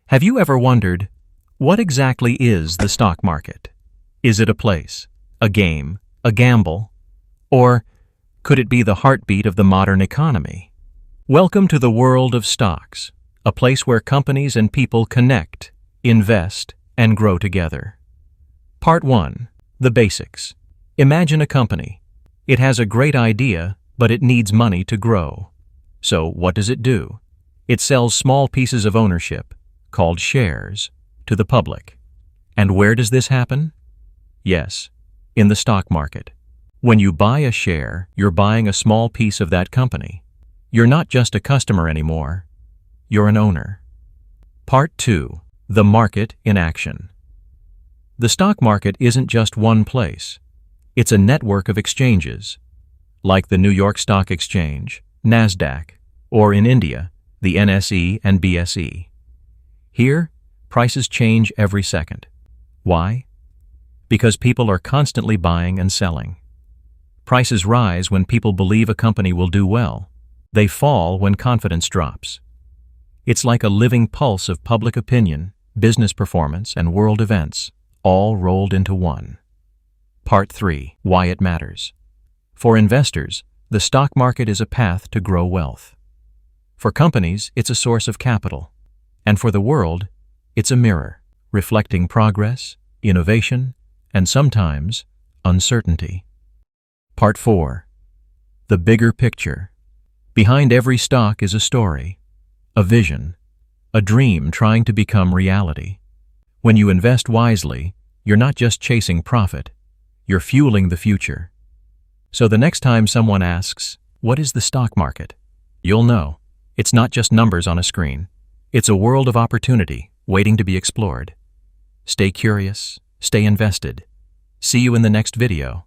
Have you ever wondered, what exactly is the stock market? Is it a place, a game, a gamble? Or could it be the heartbeat of the modern economy? Welcome to the world of stocks, a place where companies and people connect, invest, and grow together. Part 1. The basics. Imagine a company. It has a great idea, but it needs money to grow. So what does it do? It sells small pieces of ownership, called shares, to the public. And where does this happen? Yes, in the stock market. When you buy a share, you're buying a small piece of that company. You're not just a customer anymore. You're an owner. Part 2. The market in action. The stock market isn't just one place. It's a network of exchanges, like the New York Stock Exchange, NASDAQ, or in India, the NSE and BSE. Here, prices change every second. Why? Because people are constantly buying and selling. Prices rise when people believe a company will do well. They fall when confidence drops. It's like a living pulse of public opinion, business performance, and world events, all rolled into one. Part 3. Why it matters. For investors, the stock market is a path to grow wealth. For companies, it's a source of capital. And for the world, it's a mirror, reflecting progress, innovation, and sometimes uncertainty. Part 4. The bigger picture. Behind every stock is a story, a vision, a dream trying to become reality. When you invest wisely, you're not just chasing profit, you're fueling the future. So the next time someone asks, "What is the stock market?" you'll know, it's not just numbers on a screen. It's a world of opportunity waiting to be explored. Stay curious, stay invested. See you in the next video.